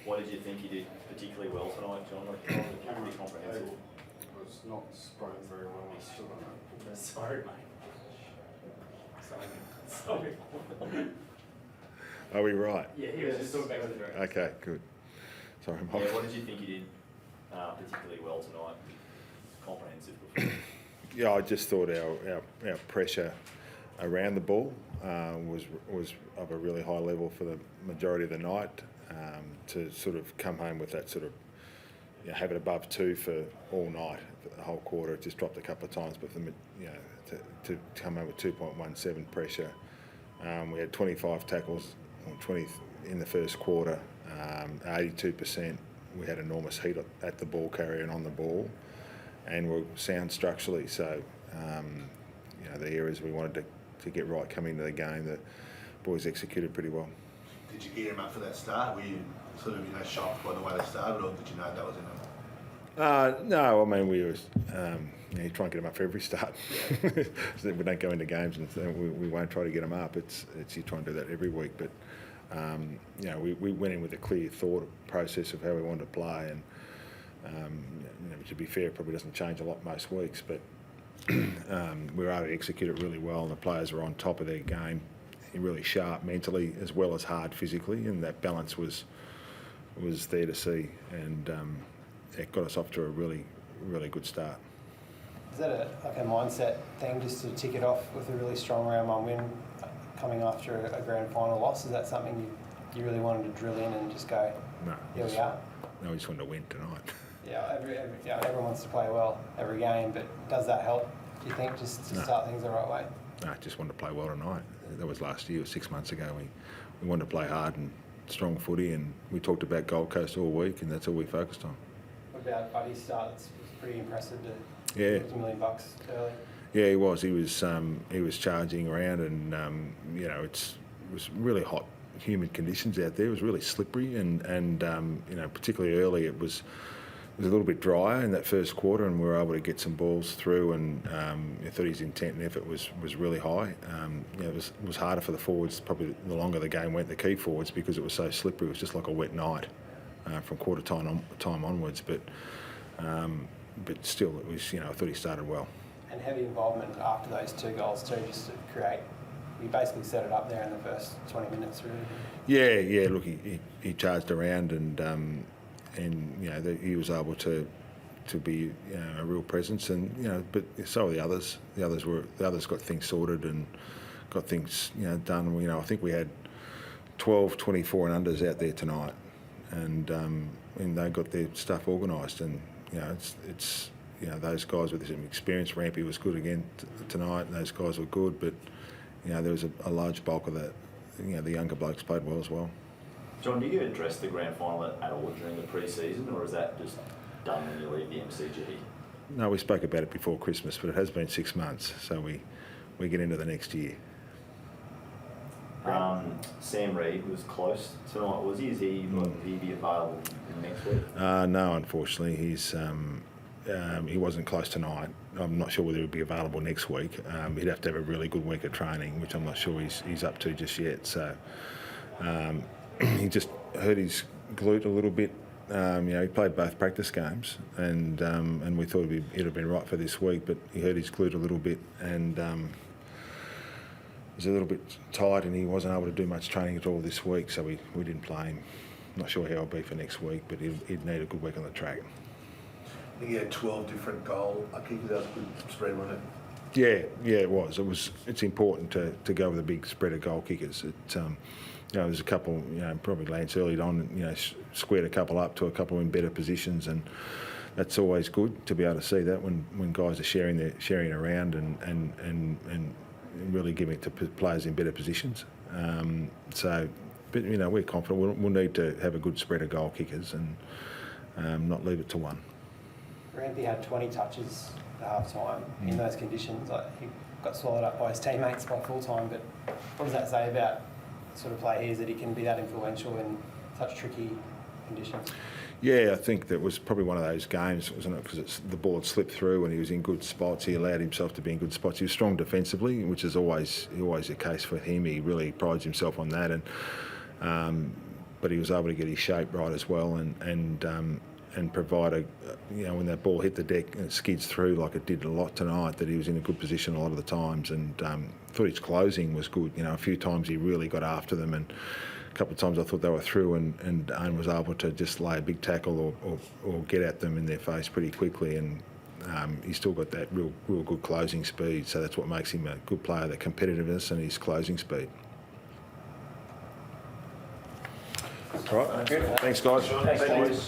What did you think he did particularly well tonight, John? Like, pretty comprehensive. I was not sprung very well. I still don't know. Sorry, mate. Sorry. Are we right? Yeah, he was just talking back to the director. Okay, good. Sorry, Mike. Yeah, what did you think he did particularly well tonight? Comprehensive performance. Yeah, I just thought our pressure around the ball was of a really high level for the majority of the night. To sort of come home with that sort of, have it above 2 for all night, for the whole quarter. It just dropped a couple of times, but to come home with 2.17 pressure. We had 25 tackles, or 20 in the first quarter, 82%. We had enormous heat at the ball carrier and on the ball, and we're sound structurally. So, the areas we wanted to get right coming into the game, the boys executed pretty well. Did you gear him up for that start? Were you sort of, shocked by the way they started, or did you know that was in them? No, I mean, we was you try and get them up for every start. So we don't go into games and we won't try to get them up. It's you try and do that every week. But we went in with a clear thought process of how we wanted to play, and to be fair, it probably doesn't change a lot most weeks. But we were able to execute it really well, and the players were on top of their game, really sharp mentally as well as hard physically, and that balance was there to see, and it got us off to a really, really good start. Is that a mindset thing, just to tick it off with a really strong round one win coming after a grand final loss? Is that something you really wanted to drill in and just go, No, here we are? No, we just wanted to win tonight. Yeah, everyone wants to play well every game, but does that help, do you think, just to start things the right way? No, just wanted to play well tonight. That was last year, 6 months ago. We wanted to play hard and strong footy, and we talked about Gold Coast all week, and that's all we focused on. What about Buddy's start? It's pretty impressive to Yeah. $1 million early. Yeah, he was. He was charging around, and it was really hot, humid conditions out there. It was really slippery, and particularly early, it was a little bit drier in that first quarter, and we were able to get some balls through. And I thought his intent and effort was really high. It was harder for the forwards. Probably the longer the game went, the key forwards, because it was so slippery. It was just like a wet night from quarter time onwards. But still, it was. I thought he started well. And heavy involvement after those 2 goals too, just to create. You basically set it up there in the first 20 minutes, really. Yeah. Look, he charged around, and he was able to be a real presence, and but so were the others. The others got things sorted and got things done. I think we had 12, 24 and unders out there tonight, and they got their stuff organised, and it's those guys with some experience. Rampy was good again tonight, and those guys were good, but there was a large bulk of that. The younger blokes played well as well. John, do you address the grand final at all during the pre-season, or is that just done when you leave the MCG? No, we spoke about it before Christmas, but it has been 6 months, so we get into the next year. Sam Reid was close tonight, was he? Will he be available next week? No, unfortunately, he wasn't close tonight. I'm not sure whether he'll be available next week. He'd have to have a really good week of training, which I'm not sure he's up to just yet. So he just hurt his glute a little bit. He played both practice games, and we thought it'd have been right for this week, but he hurt his glute a little bit, and was a little bit tight, and he wasn't able to do much training at all this week, so we didn't play him. Not sure how he'll be for next week, but he'd need a good week on the track. I think he had 12 different goal kickers. That was a good spread, wasn't it? Yeah, it was. It's important to go with a big spread of goal kickers. There's a couple, probably Lance early on, squared a couple up to a couple in better positions, and that's always good to be able to see that when guys are sharing around and really giving it to players in better positions. But we're confident we'll need to have a good spread of goal kickers and not leave it to one. Rampy had 20 touches at half time in those conditions. He got swallowed up by his teammates by full time, but what does that say about sort of play here, is that he can be that influential in such tricky conditions? Yeah, I think that was probably one of those games, wasn't it? Because the ball had slipped through and he was in good spots. He allowed himself to be in good spots. He was strong defensively, which is always the case for him. He really prides himself on that. And but he was able to get his shape right as well, and provide a, when that ball hit the deck and it skids through like it did a lot tonight, that he was in a good position a lot of the times, and thought his closing was good. A few times he really got after them, and a couple of times I thought they were through, and Owen was able to just lay a big tackle or get at them in their face pretty quickly, and he's still got that real good closing speed, so that's what makes him a good player, that competitiveness and his closing speed. All right, thanks guys. Thanks, boys.